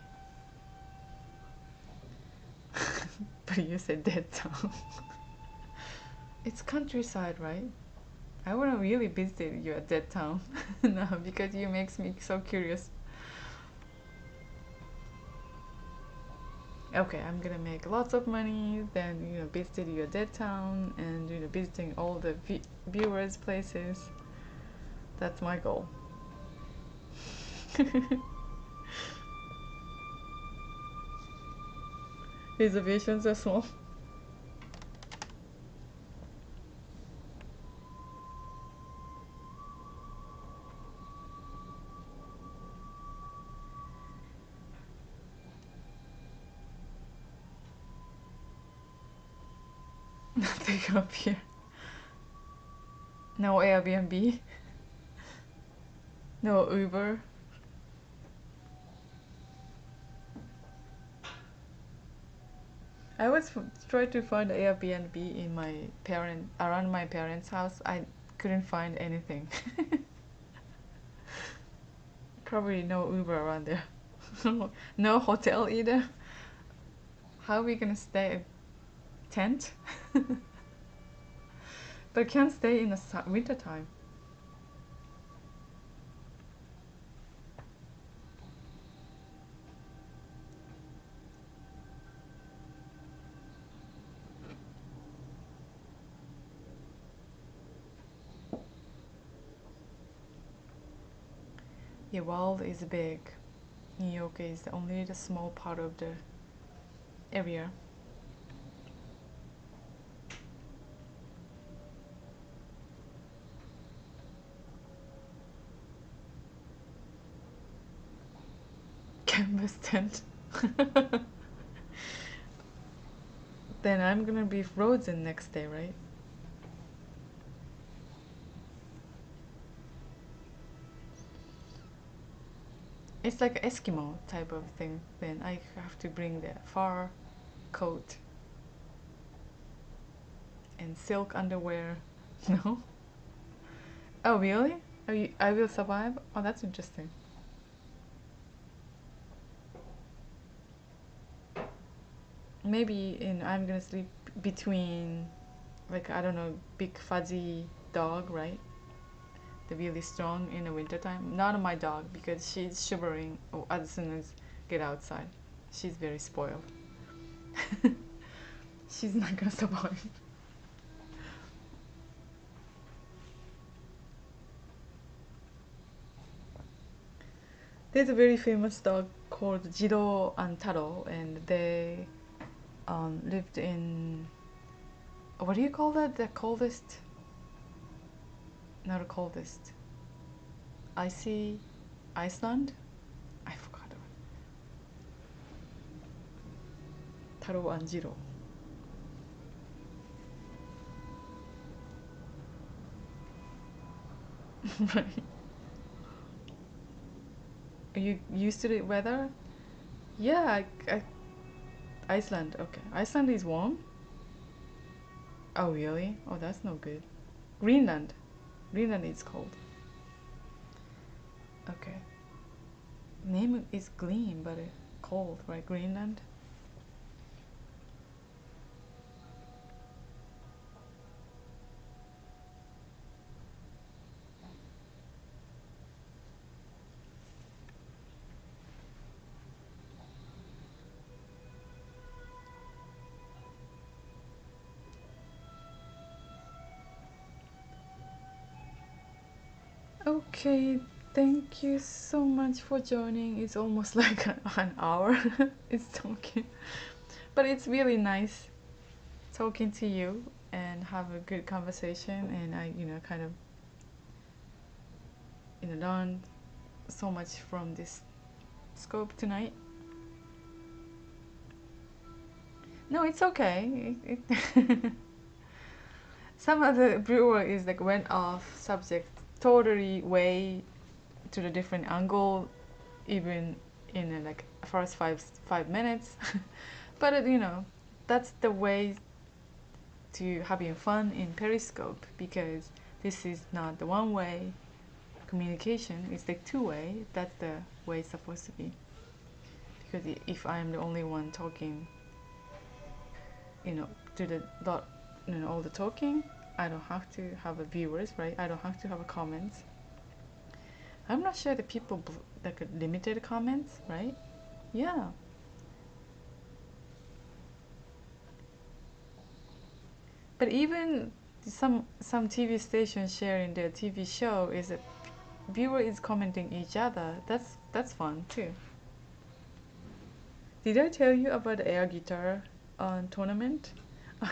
But you said dead town. It's countryside, right? I want to really visit you at that town now because you makes me so curious. Okay, I'm gonna make lots of money, then visit your dead town and visiting all the viewers places. That's my goal. Reservations are small. Nothing up here. No Airbnb. No Uber. I was trying to find Airbnb in around my parents' house. I couldn't find anything. Probably no Uber around there. No hotel either. How are we gonna stay? A tent? But can't stay in the winter time. The world is big. New York is only the small part of the area. Canvas tent. Then I'm gonna be frozen next day, right? It's like Eskimo type of thing. Then I have to bring the fur coat and silk underwear. No? Oh, really? I will survive? Oh, that's interesting. Maybe I'm gonna sleep between, like, I don't know, big fuzzy dog, right? The really strong in the wintertime. Not my dog, because she's shivering as soon as get outside. She's very spoiled. She's not gonna survive. There's a very famous dog called Jiro and Taro, and they lived in, what do you call that? The coldest? Not the coldest. Icy Iceland? I forgot. Taro and Jiro. Right. Are you used to the weather? Yeah, Iceland. Okay, Iceland is warm. Oh really? Oh, that's no good. Greenland. Greenland is cold. Okay. Name is Gleam, but cold, right? Greenland. Okay, thank you so much for joining. It's almost like an hour. It's talking, but it's really nice talking to you and have a good conversation. And I, kind of, learned so much from this scope tonight. No, it's okay. Some of the brewer is like went off subject totally way to the different angle, even in like first five minutes. But that's the way to having fun in Periscope, because this is not the one-way communication, it's like two-way. That's the way it's supposed to be. Because if I'm the only one talking, to the dot, all the talking, I don't have to have a viewers, right? I don't have to have a comments. I'm not sure the people like limited comments, right? Yeah. But even some TV stations sharing their TV show is a viewer is commenting each other. That's fun too. Did I tell you about the air guitar tournament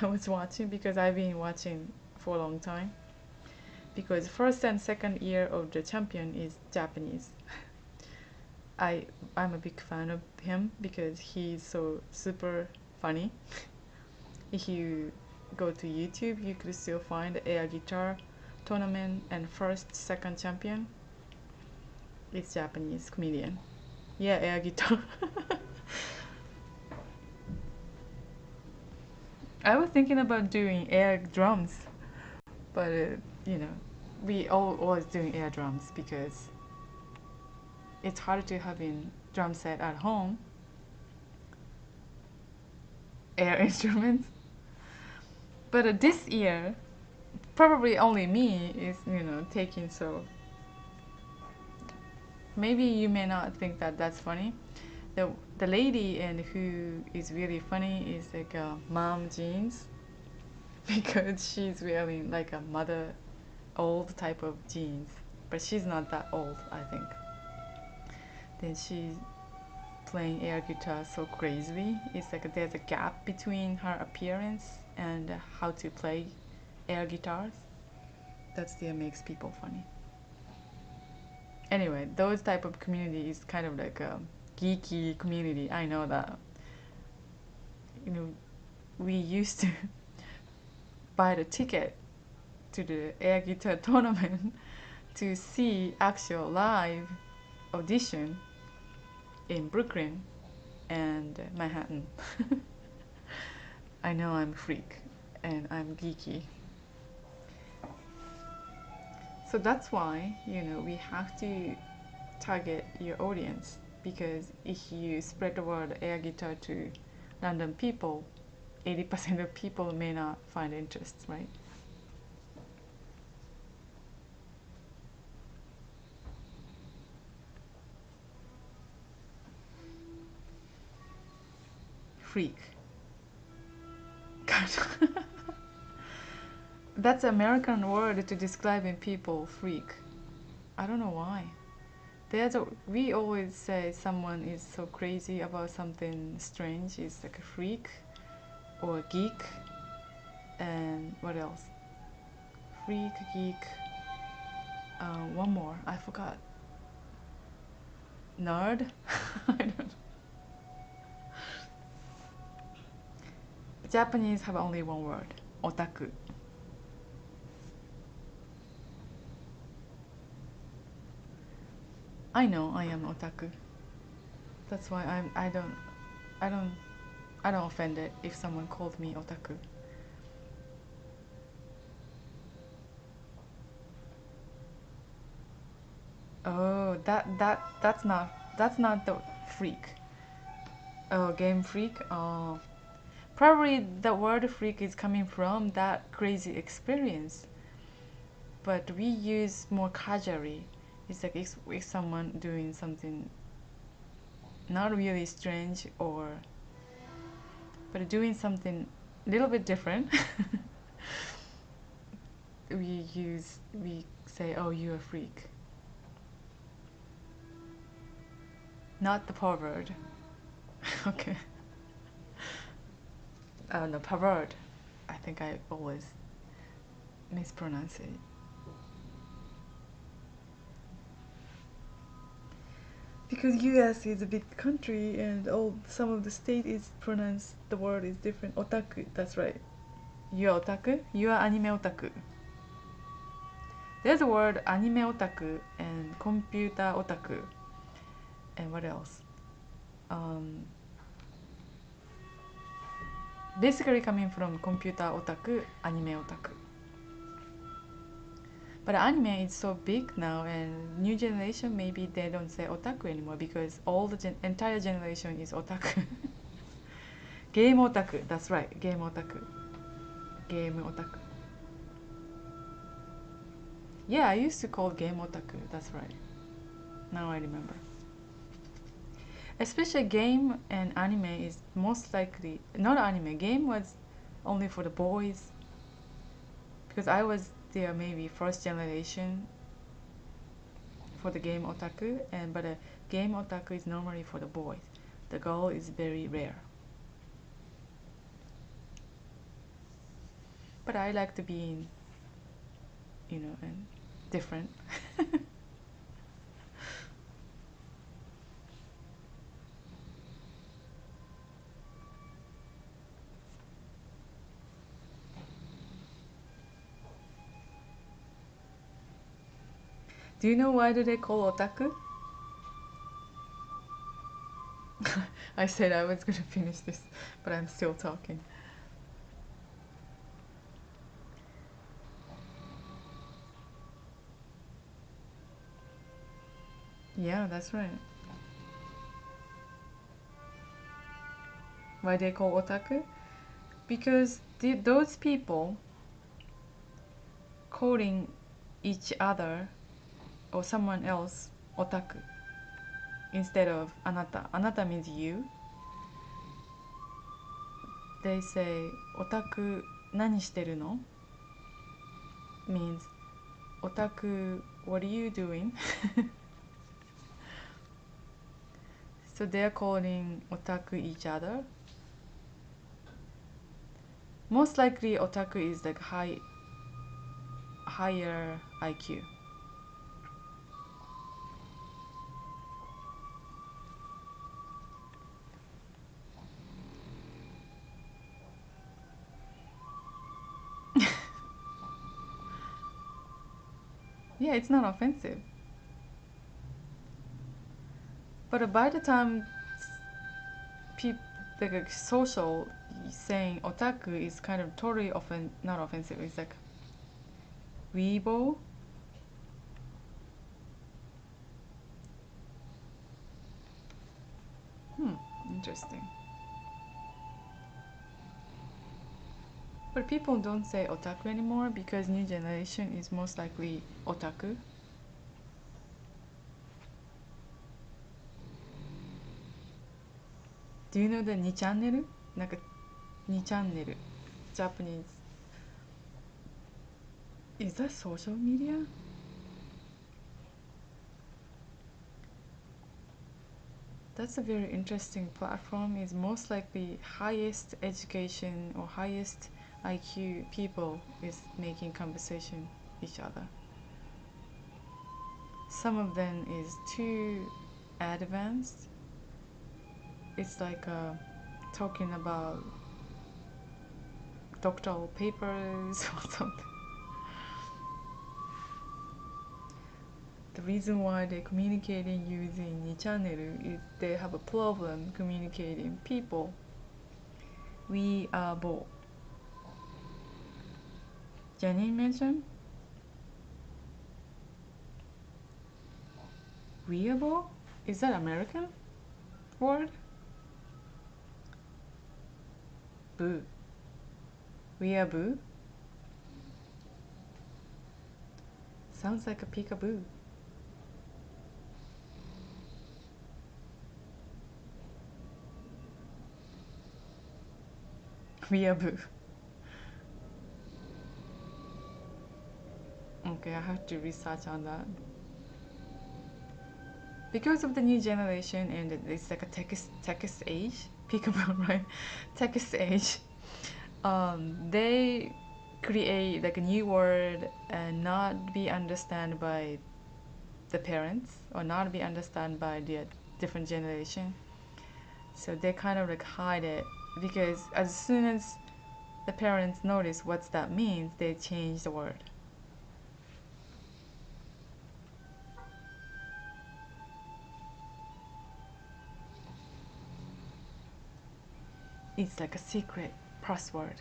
I was watching? Because I've been watching for a long time. Because first and second year of the champion is Japanese. I'm a big fan of him because he's so super funny. If you go to YouTube, you could still find the air guitar tournament, and first, second champion is Japanese comedian. Yeah, air guitar. I was thinking about doing air drums, but we always doing air drums because it's hard to have a drum set at home. Air instruments. But this year, probably only me is taking, so maybe you may not think that that's funny. The lady and who is really funny is like mom jeans because she's wearing like a mother old type of jeans, but she's not that old, I think. Then she's playing air guitar so crazily. It's like there's a gap between her appearance and how to play air guitars. That still makes people funny. Anyway, those type of community is kind of like a geeky community. I know that. We used to buy the ticket to the air guitar tournament to see actual live audition in Brooklyn and Manhattan. I know I'm a freak and I'm geeky. So that's why, we have to target your audience, because if you spread the word air guitar to random people, 80% of people may not find interest, right? Freak. God. That's an American word to describing people, freak. I don't know why. We always say someone is so crazy about something strange, is like a freak or a geek. And what else? Freak, geek. One more, I forgot. Nerd? I don't know. Japanese have only one word, otaku. I know I am otaku. That's why I don't offend it if someone calls me otaku. Oh, that's not the freak. Oh, game freak. Oh, probably the word freak is coming from that crazy experience. But we use more casually. It's like if someone doing something not really strange but doing something a little bit different. we say, oh, you're a freak. Not the pervert. Okay. No, pervert. I think I always mispronounce it. Because US is a big country and some of the state is pronounced, the word is different. Otaku, that's right. You are otaku? You are anime otaku. There's a word anime otaku and computer otaku. And what else? Basically coming from computer otaku, anime otaku. But anime is so big now, and new generation maybe they don't say otaku anymore because all the entire generation is otaku. Game otaku, that's right, game otaku. Game otaku. Yeah, I used to call game otaku, that's right. Now I remember. Especially game and anime is most likely, not anime, game was only for the boys. Because I was there maybe first generation for the game otaku, but a game otaku is normally for the boys. The girl is very rare. But I like to be in, and different. Do you know why do they call otaku? I said I was gonna finish this, but I'm still talking. Yeah, that's right. Why they call otaku? Because those people calling each other or someone else otaku instead of anata. Anata means you. They say otaku nani shiteru no? Means otaku, what are you doing? So they're calling otaku each other. Most likely otaku is like higher IQ. Yeah, it's not offensive. But by the time people like social saying otaku is kind of totally not offensive. It's like weebo. Interesting. But people don't say otaku anymore because new generation is most likely otaku. Do you know the 2 channel? なんか2 channel. Japanese. Is that social media? That's a very interesting platform. Is most likely highest education or highest IQ people is making conversation each other. Some of them is too advanced. It's like talking about doctoral papers or something. The reason why they're communicating using 2 channel is they have a problem communicating people. We are both. Jenny mentioned weeable? Is that American word? Boo. Weeaboo? Sounds like a peekaboo. Weeaboo. Okay, I have to research on that. Because of the new generation and it's like a text age, peekaboo, right? Text age. They create like a new word and not be understood by the parents or not be understood by the different generation. So they kind of like hide it because as soon as the parents notice what that means, they change the word. It's like a secret password.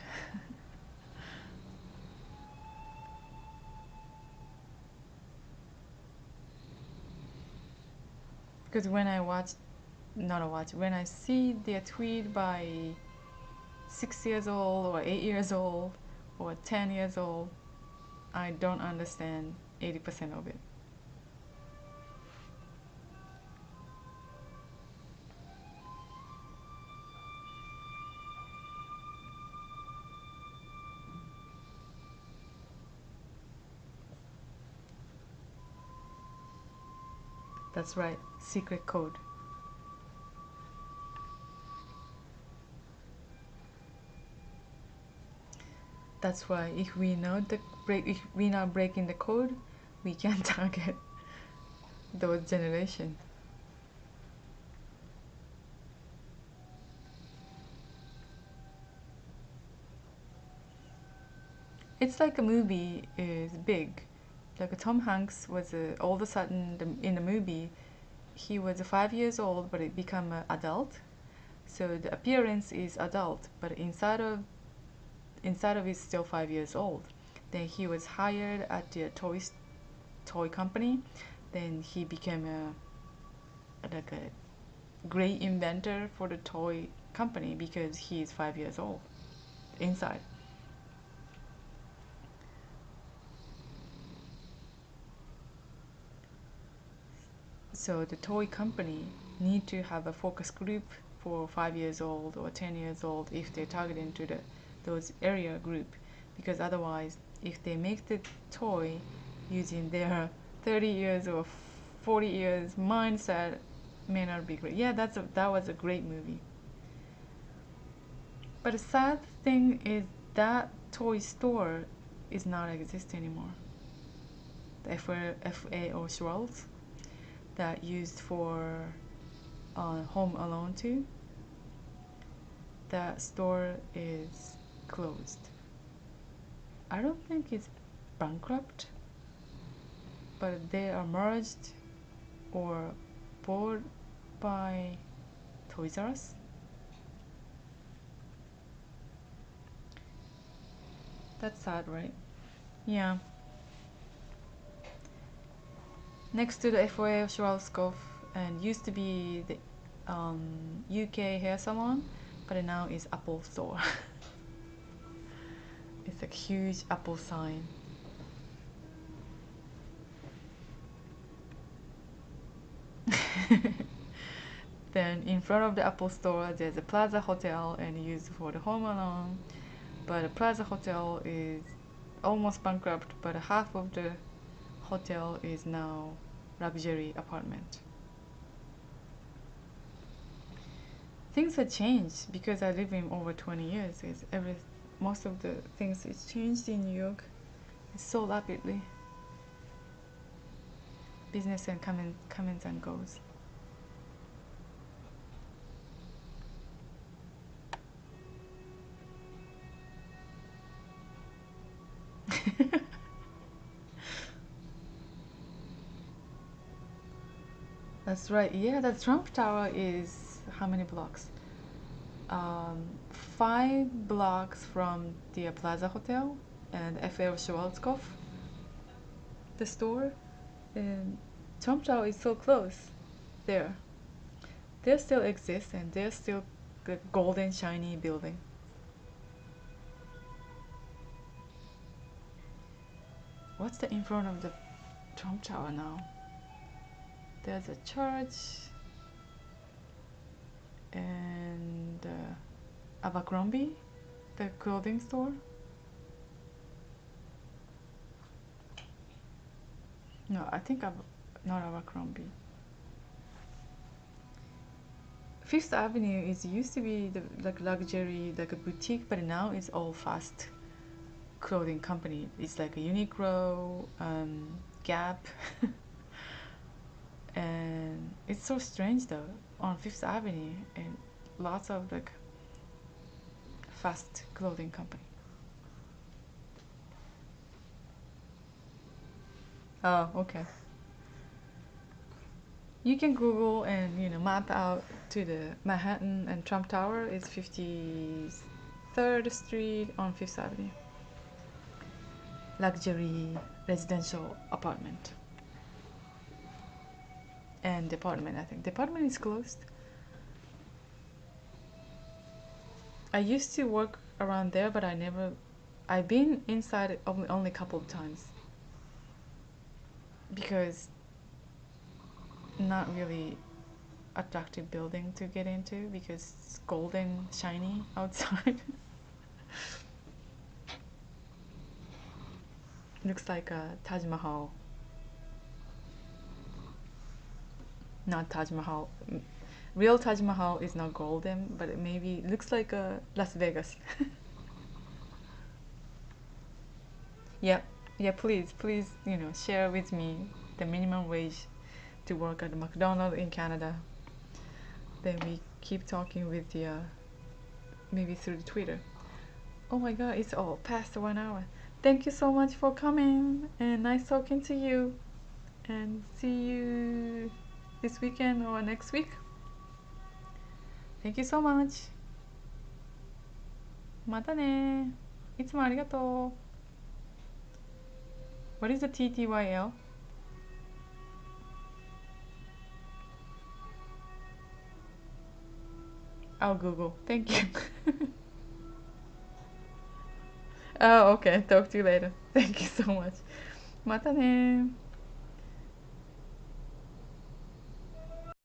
Because when I watch, not a watch, when I see their tweet by 6 years old or 8 years old or 10 years old, I don't understand 80% of it. That's right, secret code. That's why if we know if we not breaking the code, we can target those generation. It's like a movie is big. Like Tom Hanks was all of a sudden in the movie, he was 5 years old, but it become an adult. So the appearance is adult, but inside of is still 5 years old. Then he was hired at the toy company. Then he became a great inventor for the toy company because he is 5 years old inside. So the toy company need to have a focus group for 5 years old or 10 years old if they're targeting to those area group, because otherwise if they make the toy using their 30 years or 40 years mindset, may not be great. Yeah, that was a great movie. But the sad thing is that toy store is not exist anymore. The FAO Schwartz that used for Home Alone 2, that store is closed. I don't think it's bankrupt, but they are merged or bought by Toys R Us. That's sad, right? Yeah. Next to the FOA Schwarzkopf, and used to be the UK hair salon, but now is Apple store. It's a huge Apple sign. Then in front of the Apple store, there's a Plaza Hotel and used for the Home Alone. But the Plaza Hotel is almost bankrupt, but half of the hotel is now luxury apartment. Things have changed because I live in over 20 years. Most of the things is changed in New York so rapidly. Business and comes and goes. That's right. Yeah, the Trump Tower is how many blocks? 5 blocks from the Plaza Hotel and FL Schwarzkopf, the store. And Trump Tower is so close there. They still exist and they're still the golden shiny building. What's the in front of the Trump Tower now? There's a church and Abercrombie, the clothing store. No, I think not Abercrombie. Fifth Avenue is used to be the luxury, like a boutique, but now it's all fast clothing company. It's like a Uniqlo, Gap, and it's so strange though on Fifth Avenue and lots of like fast clothing company. Oh, okay. You can Google and map out to the Manhattan, and Trump Tower is 53rd Street on Fifth Avenue. Luxury residential apartment. and department. I think department is closed. I used to work around there, but I've been inside it only a couple of times because not really attractive building to get into because it's golden shiny outside. Looks like a Taj Mahal. Not Taj Mahal. Real Taj Mahal is not golden, but it maybe looks like a Las Vegas. Yeah, yeah. Please, share with me the minimum wage to work at McDonald's in Canada. Then we keep talking with the maybe through the Twitter. Oh my God, it's all past 1 hour. Thank you so much for coming and nice talking to you. And see you this weekend or next week. Thank you so much. またね。いつもありがとう。What is the TTYL? I'll Google. Thank you. Oh, okay. Talk to you later. Thank you so much. またね。